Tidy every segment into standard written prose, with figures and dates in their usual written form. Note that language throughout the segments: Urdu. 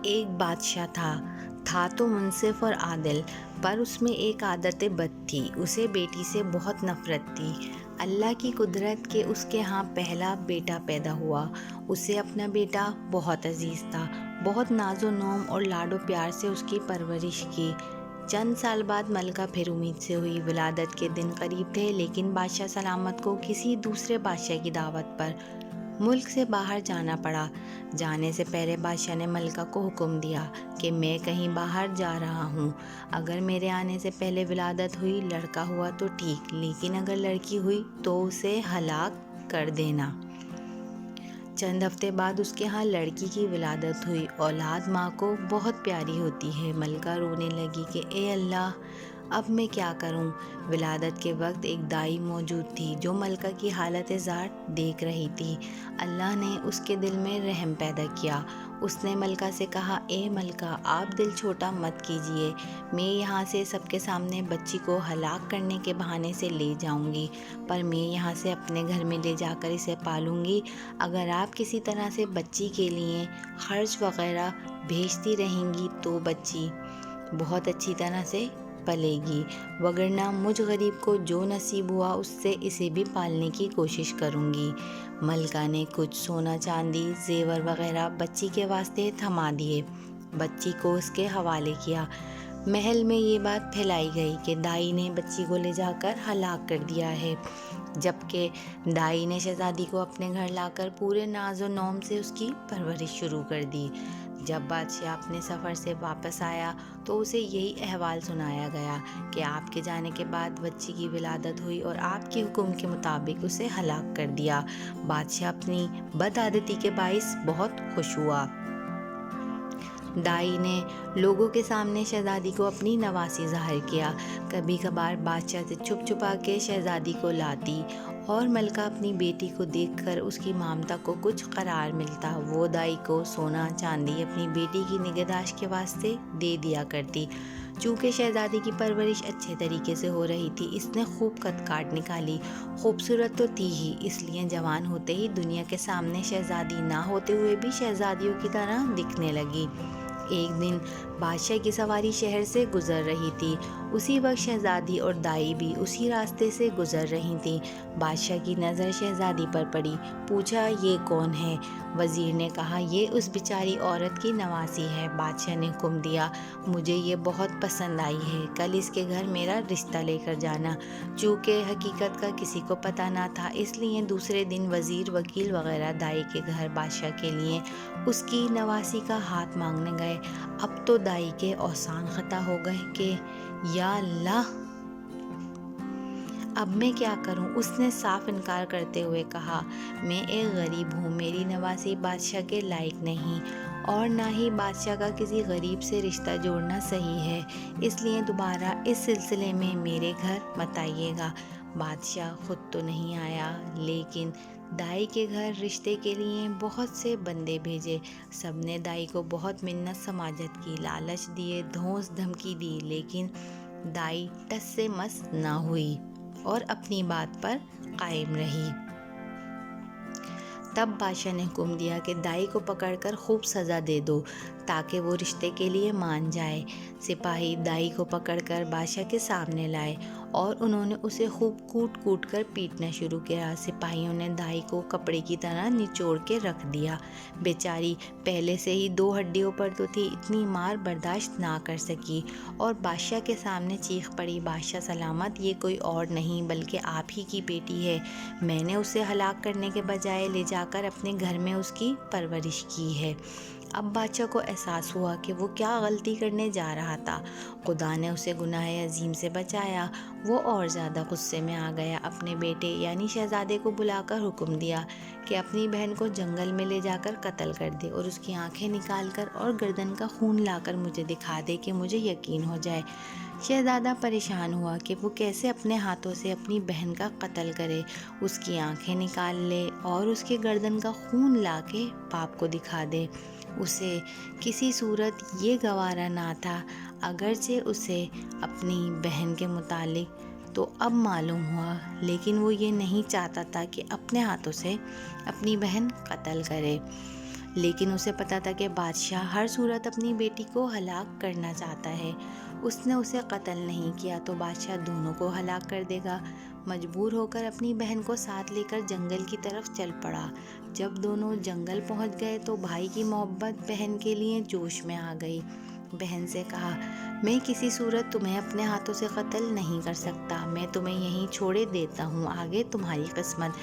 ایک بادشاہ تھا تو منصف اور عادل، پر اس میں ایک عادت بد تھی، اسے بیٹی سے بہت نفرت تھی۔ اللہ کی قدرت کہ اس کے ہاں پہلا بیٹا پیدا ہوا۔ اسے اپنا بیٹا بہت عزیز تھا، بہت ناز و نوم اور لاڈ و پیار سے اس کی پرورش کی۔ چند سال بعد ملکہ پھر امید سے ہوئی۔ ولادت کے دن قریب تھے، لیکن بادشاہ سلامت کو کسی دوسرے بادشاہ کی دعوت پر ملک سے باہر جانا پڑا۔ جانے سے پہلے بادشاہ نے ملکہ کو حکم دیا کہ میں کہیں باہر جا رہا ہوں، اگر میرے آنے سے پہلے ولادت ہوئی، لڑکا ہوا تو ٹھیک، لیکن اگر لڑکی ہوئی تو اسے ہلاک کر دینا۔ چند ہفتے بعد اس کے ہاں لڑکی کی ولادت ہوئی۔ اولاد ماں کو بہت پیاری ہوتی ہے۔ ملکہ رونے لگی کہ اے اللہ، اب میں کیا کروں؟ ولادت کے وقت ایک دائی موجود تھی جو ملکہ کی حالت زار دیکھ رہی تھی۔ اللہ نے اس کے دل میں رحم پیدا کیا۔ اس نے ملکہ سے کہا، اے ملکہ، آپ دل چھوٹا مت کیجیے، میں یہاں سے سب کے سامنے بچی کو ہلاک کرنے کے بہانے سے لے جاؤں گی، پر میں یہاں سے اپنے گھر میں لے جا کر اسے پالوں گی۔ اگر آپ کسی طرح سے بچی کے لیے خرچ وغیرہ بھیجتی رہیں گی تو بچی بہت اچھی طرح سے پلے گی، وگرنہ مجھ غریب کو جو نصیب ہوا اس سے اسے بھی پالنے کی کوشش کروں گی۔ ملکہ نے کچھ سونا چاندی زیور وغیرہ بچی کے واسطے تھما دیے، بچی کو اس کے حوالے کیا۔ محل میں یہ بات پھیلائی گئی کہ دائی نے بچی کو لے جا کر ہلاک کر دیا ہے، جبکہ دائی نے شہزادی کو اپنے گھر لا کر پورے ناز و نوم سے اس کی پرورش شروع کر دی۔ جب بادشاہ اپنے سفر سے واپس آیا تو اسے یہی احوال سنایا گیا کہ آپ کے جانے کے بعد بچی کی ولادت ہوئی اور آپ کے حکم کے مطابق اسے ہلاک کر دیا۔ بادشاہ اپنی بدعادتی کے باعث بہت خوش ہوا۔ دائی نے لوگوں کے سامنے شہزادی کو اپنی نواسی ظاہر کیا۔ کبھی کبھار بادشاہ سے چھپ چھپا کے شہزادی کو لاتی اور ملکہ اپنی بیٹی کو دیکھ کر اس کی ممتا کو کچھ قرار ملتا۔ وہ دائی کو سونا چاندی اپنی بیٹی کی نگہداشت کے واسطے دے دیا کرتی۔ چونکہ شہزادی کی پرورش اچھے طریقے سے ہو رہی تھی، اس نے خوب قد کاٹ نکالی۔ خوبصورت تو تھی ہی، اس لیے جوان ہوتے ہی دنیا کے سامنے شہزادی نہ ہوتے ہوئے بھی شہزادیوں کی طرح دکھنے لگی۔ ایک دن بادشاہ کی سواری شہر سے گزر رہی تھی، اسی وقت شہزادی اور دائی بھی اسی راستے سے گزر رہی تھیں۔ بادشاہ کی نظر شہزادی پر پڑی، پوچھا، یہ کون ہے؟ وزیر نے کہا، یہ اس بیچاری عورت کی نواسی ہے۔ بادشاہ نے حکم دیا، مجھے یہ بہت پسند آئی ہے، کل اس کے گھر میرا رشتہ لے کر جانا۔ چونکہ حقیقت کا کسی کو پتہ نہ تھا، اس لیے دوسرے دن وزیر، وکیل وغیرہ دائی کے گھر بادشاہ کے لیے اس کی نواسی کا ہاتھ مانگنے گئے۔ اب تو دائی کے اوزان خطا ہو گئے کہ یا اللہ، اب میں کیا کروں؟ اس نے صاف انکار کرتے ہوئے کہا، میں ایک غریب ہوں، میری نواسی بادشاہ کے لائق نہیں، اور نہ ہی بادشاہ کا کسی غریب سے رشتہ جوڑنا صحیح ہے، اس لیے دوبارہ اس سلسلے میں میرے گھر مت آئیے گا۔ بادشاہ خود تو نہیں آیا، لیکن دائی کے گھر رشتے کے لیے بہت سے بندے بھیجے۔ سب نے دائی کو بہت منت سماجت کی، لالچ دیے، دھونس دھمکی دی، لیکن دائی ٹس سے مس نہ ہوئی اور اپنی بات پر قائم رہی۔ تب بادشاہ نے حکم دیا کہ دائی کو پکڑ کر خوب سزا دے دو تاکہ وہ رشتے کے لیے مان جائے۔ سپاہی دائی کو پکڑ کر بادشاہ کے سامنے لائے اور انہوں نے اسے خوب کوٹ کوٹ کر پیٹنا شروع کیا۔ سپاہیوں نے دائی کو کپڑے کی طرح نچوڑ کے رکھ دیا۔ بیچاری پہلے سے ہی دو ہڈیوں پر تو تھی، اتنی مار برداشت نہ کر سکی اور بادشاہ کے سامنے چیخ پڑی، بادشاہ سلامت، یہ کوئی اور نہیں بلکہ آپ ہی کی بیٹی ہے، میں نے اسے ہلاک کرنے کے بجائے لے جا کر اپنے گھر میں اس کی پرورش کی ہے۔ اب بادشاہ کو احساس ہوا کہ وہ کیا غلطی کرنے جا رہا تھا۔ خدا نے اسے گناہ عظیم سے بچایا۔ وہ اور زیادہ غصے میں آ گیا، اپنے بیٹے یعنی شہزادے کو بلا کر حکم دیا کہ اپنی بہن کو جنگل میں لے جا کر قتل کر دے اور اس کی آنکھیں نکال کر اور گردن کا خون لا کر مجھے دکھا دے کہ مجھے یقین ہو جائے۔ شہزادہ پریشان ہوا کہ وہ کیسے اپنے ہاتھوں سے اپنی بہن کا قتل کرے، اس کی آنکھیں نکال لے اور اس کے گردن کا خون لا کے باپ کو دکھا دے۔ اسے کسی صورت یہ گوارا نہ تھا، اگرچہ اسے اپنی بہن کے متعلق تو اب معلوم ہوا، لیکن وہ یہ نہیں چاہتا تھا کہ اپنے ہاتھوں سے اپنی بہن قتل کرے۔ لیکن اسے پتا تھا کہ بادشاہ ہر صورت اپنی بیٹی کو ہلاک کرنا چاہتا ہے۔ اس نے اسے قتل نہیں کیا تو بادشاہ دونوں کو ہلاک کر دے گا۔ مجبور ہو کر اپنی بہن کو ساتھ لے کر جنگل کی طرف چل پڑا۔ جب دونوں جنگل پہنچ گئے تو بھائی کی محبت بہن کے لیے جوش میں آ گئی۔ بہن سے کہا، میں کسی صورت تمہیں اپنے ہاتھوں سے قتل نہیں کر سکتا، میں تمہیں یہیں چھوڑے دیتا ہوں، آگے تمہاری قسمت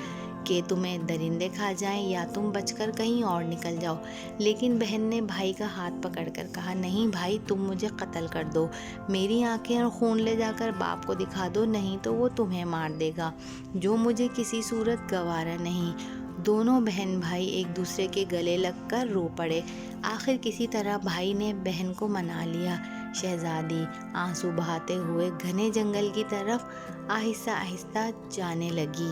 کہ تمہیں درندے کھا جائیں یا تم بچ کر کہیں اور نکل جاؤ۔ لیکن بہن نے بھائی کا ہاتھ پکڑ کر کہا، نہیں بھائی، تم مجھے قتل کر دو، میری آنکھیں اور خون لے جا کر باپ کو دکھا دو، نہیں تو وہ تمہیں مار دے گا، جو مجھے کسی صورت گوارا نہیں۔ دونوں بہن بھائی ایک دوسرے کے گلے لگ کر رو پڑے۔ آخر کسی طرح بھائی نے بہن کو منا لیا۔ شہزادی آنسو بہاتے ہوئے گھنے جنگل کی طرف آہستہ آہستہ جانے لگی۔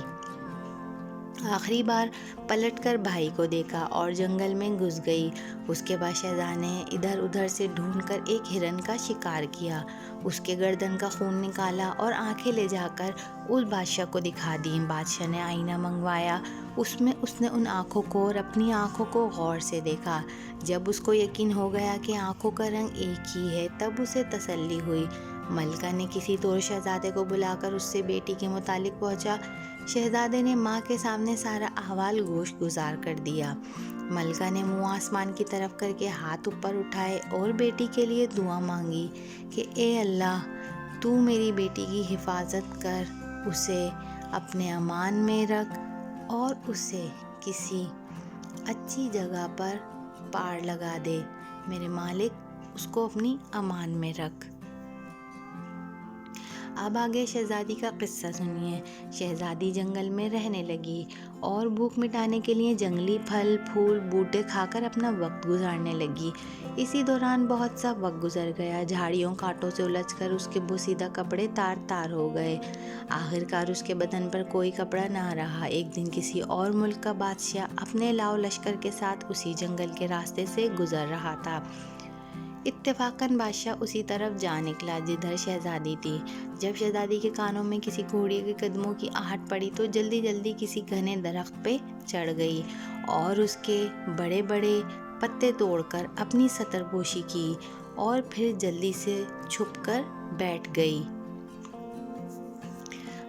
آخری بار پلٹ کر بھائی کو دیکھا اور جنگل میں گھس گئی۔ اس کے بعد شہزادی نے ادھر ادھر سے ڈھونڈ کر ایک ہرن کا شکار کیا، اس کے گردن کا خون نکالا اور آنکھیں لے جا کر اس بادشاہ کو دکھا دی۔ بادشاہ نے آئینہ منگوایا، اس میں اس نے ان آنکھوں کو اور اپنی آنکھوں کو غور سے دیکھا۔ جب اس کو یقین ہو گیا کہ آنکھوں کا رنگ ایک ہی ہے، تب اسے تسلی ہوئی۔ ملکہ نے کسی طور شہزادے کو بلا کر اس سے بیٹی کے متعلق پوچھا۔ شہزادے نے ماں کے سامنے سارا احوال گوش گزار کر دیا۔ ملکہ نے منہ آسمان کی طرف کر کے ہاتھ اوپر اٹھائے اور بیٹی کے لیے دعا مانگی کہ اے اللہ، تو میری بیٹی کی حفاظت کر، اسے اپنے امان میں رکھ اور اسے کسی اچھی جگہ پر پار لگا دے، میرے مالک اس کو اپنی امان میں رکھ۔ اب آگے شہزادی کا قصہ سنیے۔ شہزادی جنگل میں رہنے لگی اور بھوک مٹانے کے لیے جنگلی پھل پھول بوٹے کھا کر اپنا وقت گزارنے لگی۔ اسی دوران بہت سا وقت گزر گیا، جھاڑیوں کانٹوں سے الجھ کر اس کے بوسیدہ کپڑے تار تار ہو گئے۔ آخرکار اس کے بدن پر کوئی کپڑا نہ رہا۔ ایک دن کسی اور ملک کا بادشاہ اپنے لاؤ لشکر کے ساتھ اسی جنگل کے راستے سے گزر رہا تھا۔ اتفاقاً بادشاہ اسی طرف جا نکلا جدھر شہزادی تھی۔ جب شہزادی کے کانوں میں کسی گھوڑے کے قدموں کی آہٹ پڑی تو جلدی جلدی کسی گھنے درخت پہ چڑھ گئی اور اس کے بڑے بڑے پتے توڑ کر اپنی ستر پوشی کی اور پھر جلدی سے چھپ کر بیٹھ گئی۔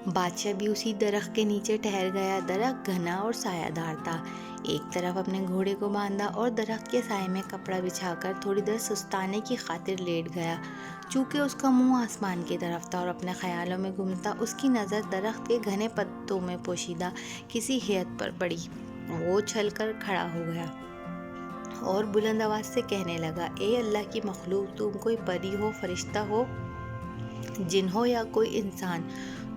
بادشاہ بھی اسی درخت کے نیچے ٹھہر گیا۔ درخت گھنا اور سایہ دار تھا۔ ایک طرف اپنے گھوڑے کو باندھا اور درخت کے سائے میں کپڑا بچھا کر تھوڑی دیر سستانے کی خاطر لیٹ گیا۔ چونکہ اس کا منہ آسمان کی طرف تھا اور اپنے خیالوں میں گم تھا، اس کی نظر درخت کے گھنے پتوں میں پوشیدہ کسی ہیئت پر پڑی۔ وہ اچھل کر کھڑا ہو گیا اور بلند آواز سے کہنے لگا، اے اللہ کی مخلوق، تم کوئی پری ہو، فرشتہ ہو، جن ہو یا کوئی انسان،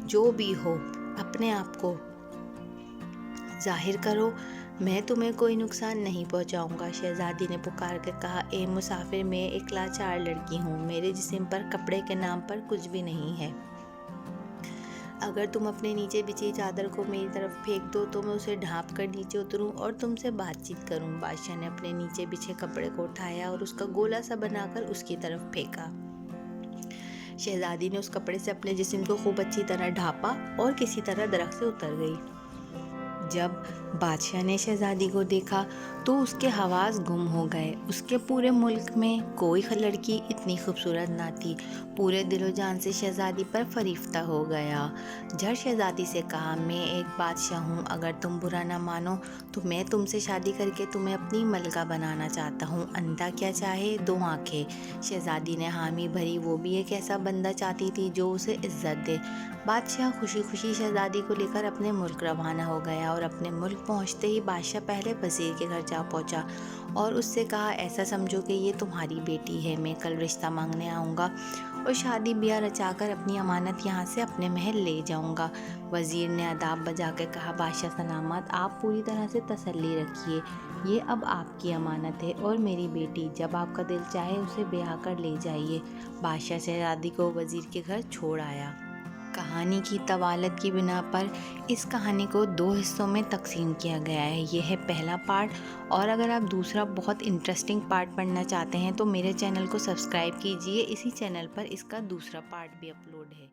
جو بھی ہو، اپنے آپ کو ظاہر کرو، میں تمہیں کوئی نقصان نہیں پہنچاؤں گا۔ شہزادی نے پکار کر کہا، اے مسافر، میں ایک لاچار لڑکی ہوں، میرے جسم پر کپڑے کے نام پر کچھ بھی نہیں ہے۔ اگر تم اپنے نیچے بچھی چادر کو میری طرف پھینک دو تو میں اسے ڈھانپ کر نیچے اتروں اور تم سے بات چیت کروں۔ بادشاہ نے اپنے نیچے بچھے کپڑے کو اٹھایا اور اس کا گولا سا بنا کر اس کی طرف پھینکا۔ شہزادی نے اس کپڑے سے اپنے جسم کو خوب اچھی طرح ڈھانپا اور کسی طرح درخت سے اتر گئی۔ جب بادشاہ نے شہزادی کو دیکھا تو اس کے حواس گم ہو گئے۔ اس کے پورے ملک میں کوئی لڑکی اتنی خوبصورت نہ تھی۔ پورے دل و جان سے شہزادی پر فریفتہ ہو گیا۔ جھٹ شہزادی سے کہا، میں ایک بادشاہ ہوں، اگر تم برا نہ مانو تو میں تم سے شادی کر کے تمہیں اپنی ملکہ بنانا چاہتا ہوں۔ اندھا کیا چاہے، دو آنکھیں۔ شہزادی نے حامی بھری، وہ بھی ایک ایسا بندہ چاہتی تھی جو اسے عزت دے۔ بادشاہ خوشی خوشی شہزادی کو لے کر اپنے ملک روانہ ہو گیا اور اپنے ملک پہنچتے ہی بادشاہ پہلے وزیر کے گھر جا پہنچا اور اس سے کہا، ایسا سمجھو کہ یہ تمہاری بیٹی ہے، میں کل رشتہ مانگنے آؤں گا اور شادی بیاہ رچا کر اپنی امانت یہاں سے اپنے محل لے جاؤں گا۔ وزیر نے آداب بجا کے کہا، بادشاہ سلامت، آپ پوری طرح سے تسلی رکھیے، یہ اب آپ کی امانت ہے اور میری بیٹی، جب آپ کا دل چاہے اسے بیاہ کر لے جائیے۔ بادشاہ شہزادی کو وزیر کے گھر چھوڑ آیا۔ کہانی کی طوالت کی بنا پر اس کہانی کو 2 حصوں میں تقسیم کیا گیا ہے۔ یہ ہے پہلا پارٹ، اور اگر آپ دوسرا بہت انٹرسٹنگ پارٹ پڑھنا چاہتے ہیں تو میرے چینل کو سبسکرائب کیجئے، اسی چینل پر اس کا دوسرا پارٹ بھی اپلوڈ ہے۔